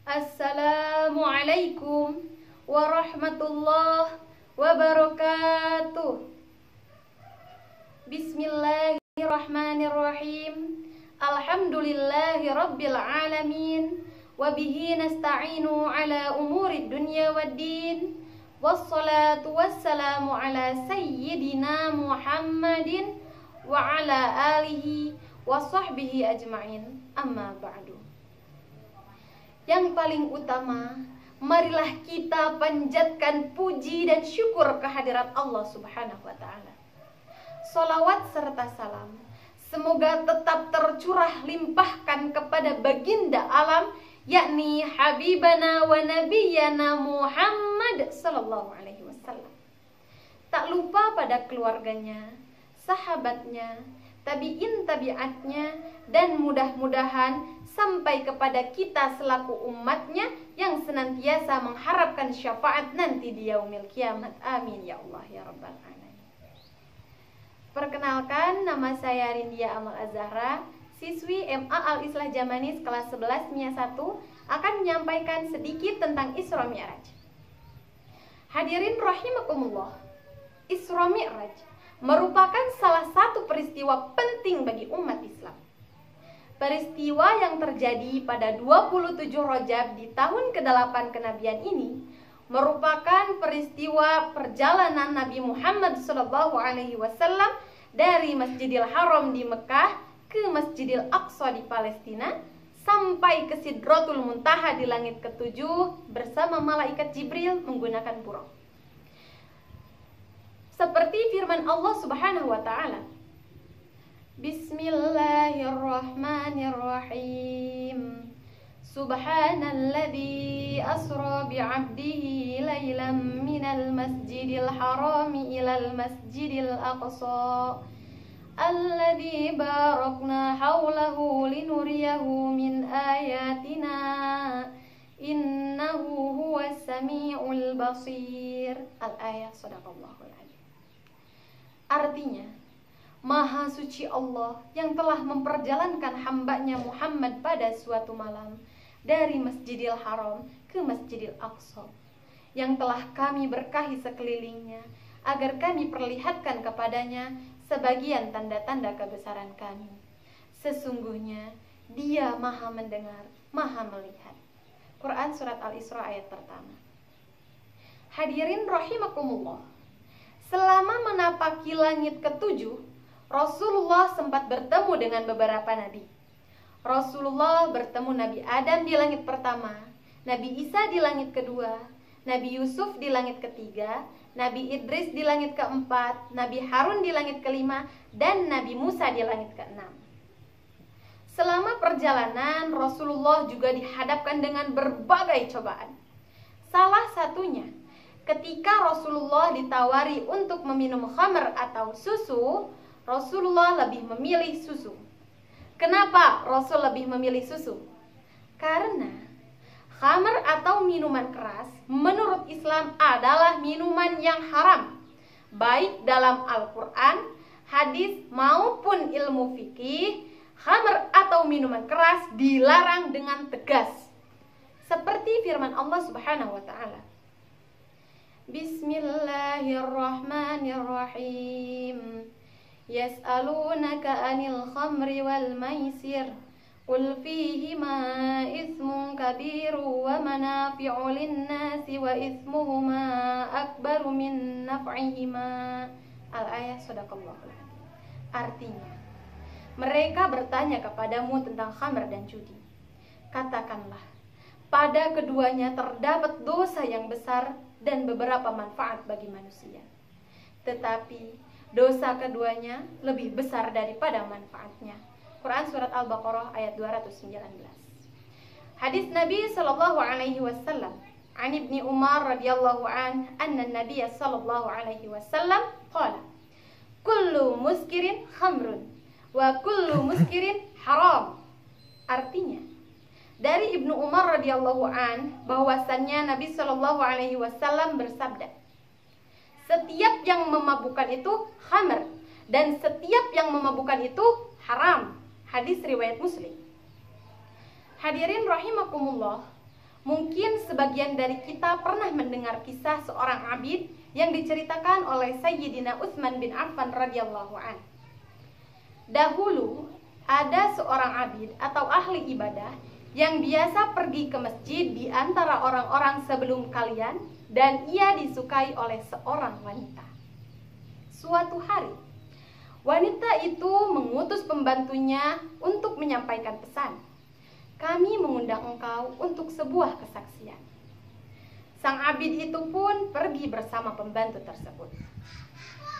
Assalamualaikum warahmatullahi wabarakatuh. Bismillahirrahmanirrahim. Alhamdulillahi rabbil alamin. Wabihi nasta'inu ala umuri dunya waddin. Wassalatu wassalamu ala sayyidina Muhammadin wa ala alihi wa sahbihi ajma'in. Amma ba'du. Yang paling utama, marilah kita panjatkan puji dan syukur kehadirat Allah Subhanahu wa ta'ala. Salawat serta salam semoga tetap tercurah limpahkan kepada baginda alam, yakni Habibana wa Nabiyana Muhammad sallallahu alaihi wasallam. Tak lupa pada keluarganya, sahabatnya, tabi'in tabi'atnya, dan mudah-mudahan sampai kepada kita selaku umatnya yang senantiasa mengharapkan syafaat nanti di yaumil kiamat. Amin ya Allah ya Rabbal Alamin. Perkenalkan, nama saya Rindia Amal Az-Zahra, siswi MA Al-Islah Jamanis kelas 11 MIA 1, akan menyampaikan sedikit tentang Isra Mi'raj. Hadirin rahimakumullah, Isra Mi'raj merupakan salah satu peristiwa penting bagi umat Islam. Peristiwa yang terjadi pada 27 Rajab di tahun ke-8 kenabian ini merupakan peristiwa perjalanan Nabi Muhammad SAW dari Masjidil Haram di Mekah ke Masjidil Aqsa di Palestina sampai ke Sidratul Muntaha di langit ke-7 bersama malaikat Jibril menggunakan buraq. Seperti firman Allah Subhanahu wa ta'ala, Bismillahirrahmanirrahim. Subhanalladzi asra bi'abdihi laylan minal masjidil harami ilal masjidil aqsa alladzi barakna hawlahu linuriyahu min ayatina innahu huwas sami'ul basir. Al-ayah. Shadaqallahul adzim. Artinya, Maha suci Allah yang telah memperjalankan hambanya Muhammad pada suatu malam dari Masjidil Haram ke Masjidil Aqsa, yang telah kami berkahi sekelilingnya agar kami perlihatkan kepadanya sebagian tanda-tanda kebesaran kami. Sesungguhnya Dia Maha mendengar, Maha melihat. Quran Surat Al-Isra ayat pertama. Hadirin rahimakumullah, selama menapaki langit ke-7, Rasulullah sempat bertemu dengan beberapa nabi. Rasulullah bertemu Nabi Adam di langit pertama, Nabi Isa di langit kedua, Nabi Yusuf di langit ketiga, Nabi Idris di langit keempat, Nabi Harun di langit kelima, dan Nabi Musa di langit keenam. Selama perjalanan, Rasulullah juga dihadapkan dengan berbagai cobaan. Salah satunya, ketika Rasulullah ditawari untuk meminum khamr atau susu, Rasulullah lebih memilih susu. Kenapa Rasul lebih memilih susu? Karena khamr atau minuman keras menurut Islam adalah minuman yang haram, baik dalam Al-Quran, hadis maupun ilmu fikih. Khamr atau minuman keras dilarang dengan tegas, seperti firman Allah Subhanahu wa ta'ala, Bismillahirrahmanirrahim. Yas'alunaka 'anil khamri wal maisir qul fihima itsmun kabiru wa manafi'u lin-nasi wa itsmuhuma akbaru min naf'ihima. Al-ayah. Shadaqallahul adzim. Artinya, mereka bertanya kepadamu tentang khamr dan judi. Katakanlah, pada keduanya terdapat dosa yang besar dan beberapa manfaat bagi manusia, tetapi dosa keduanya lebih besar daripada manfaatnya. Quran Surat Al-Baqarah ayat 219. Hadis Nabi sallallahu alaihi wasallam, an Ibni Umar radhiyallahu anna Nabiy sallallahu alaihi wasallam qala, kullu muskirin khamrun wa kullu muskirin haram. Artinya, dari Ibnu Umar radhiyallahu bahwasannya Nabi sallallahu alaihi wasallam bersabda, setiap yang memabukkan itu khamr dan setiap yang memabukkan itu haram. Hadis riwayat Muslim. Hadirin rahimakumullah, Mungkin sebagian dari kita pernah mendengar kisah seorang abid yang diceritakan oleh Sayyidina Utsman bin Affan radhiyallahu an. Dahulu ada seorang abid atau ahli ibadah yang biasa pergi ke masjid di antara orang-orang sebelum kalian, dan ia disukai oleh seorang wanita. Suatu hari, wanita itu mengutus pembantunya untuk menyampaikan pesan. Kami mengundang engkau untuk sebuah kesaksian. Sang abid itu pun pergi bersama pembantu tersebut.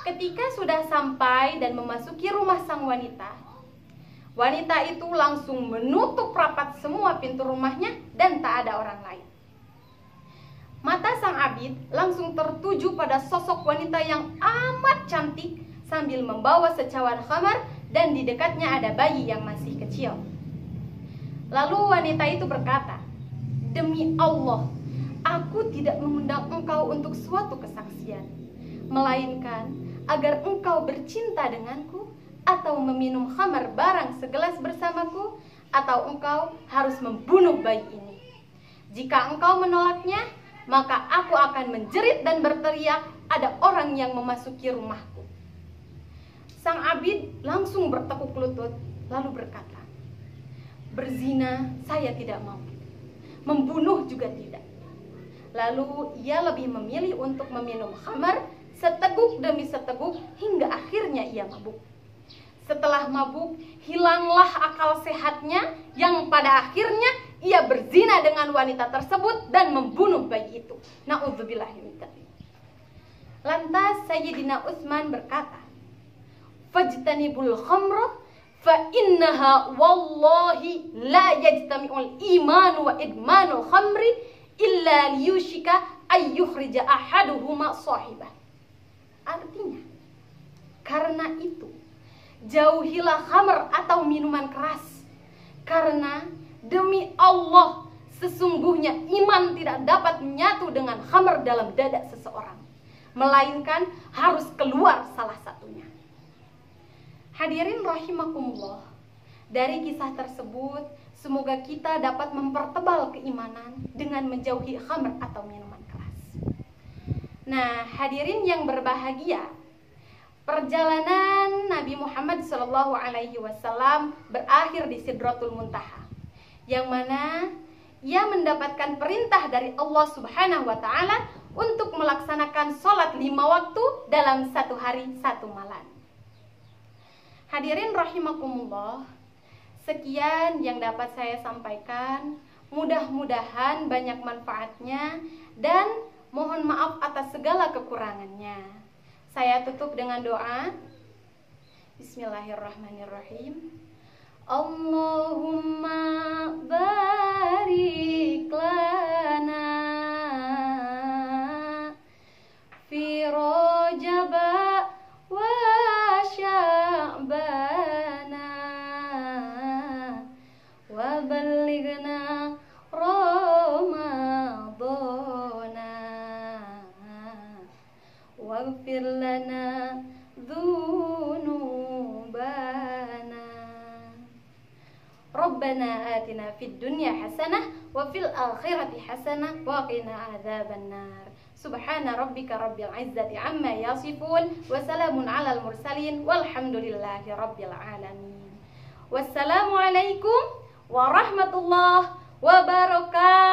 Ketika sudah sampai dan memasuki rumah sang wanita, wanita itu langsung menutup rapat semua pintu rumahnya dan tak ada orang lain. Mata sang abid langsung tertuju pada sosok wanita yang amat cantik sambil membawa secawan khamar, dan di dekatnya ada bayi yang masih kecil. Lalu wanita itu berkata, "Demi Allah, aku tidak mengundang engkau untuk suatu kesaksian, melainkan agar engkau bercinta denganku, atau meminum khamar barang segelas bersamaku, atau engkau harus membunuh bayi ini. Jika engkau menolaknya, maka aku akan menjerit dan berteriak, ada orang yang memasuki rumahku." Sang abid langsung bertekuk lutut lalu berkata, "Berzina saya tidak mau, membunuh juga tidak." Lalu ia lebih memilih untuk meminum khamar seteguk demi seteguk hingga akhirnya ia mabuk. Setelah mabuk, hilanglah akal sehatnya yang pada akhirnya ia berzina dengan wanita tersebut dan membunuh bayi itu. Na'udzubillahi min dzalik. Lantas Sayyidina Utsman berkata, "Fajtanibul khamra fa innaha wallahi la yajtami'ul imanu wa idmanul khamri illa liyushika ayyukhrija ahaduhuma sahibah." Artinya, karena itu jauhilah khamr atau minuman keras, karena demi Allah sesungguhnya iman tidak dapat menyatu dengan khamr dalam dada seseorang, melainkan harus keluar salah satunya. Hadirin rahimakumullah, dari kisah tersebut semoga kita dapat mempertebal keimanan dengan menjauhi khamr atau minuman keras. Nah, hadirin yang berbahagia, perjalanan Nabi Muhammad SAW berakhir di Sidratul Muntaha, yang mana ia mendapatkan perintah dari Allah Subhanahu wa Ta'ala untuk melaksanakan sholat 5 waktu dalam 1 hari 1 malam. Hadirin rahimakumullah, sekian yang dapat saya sampaikan. Mudah-mudahan banyak manfaatnya dan mohon maaf atas segala kekurangannya. Saya tutup dengan doa. Bismillahirrahmanirrahim. Allahumma barik lana fi Rajab wa Sya'bana wa ballighna Ramadana waghfir lana dzunubana. Rabbana atina fid dunya hasanah wa fil akhirati hasanah wa qina adzaban nar. Subhana rabbika rabbil izzati amma yasifun wa salamun alal mursalin walhamdulillahi rabbil alamin. Wassalamu alaikum warahmatullahi wabarakatuh.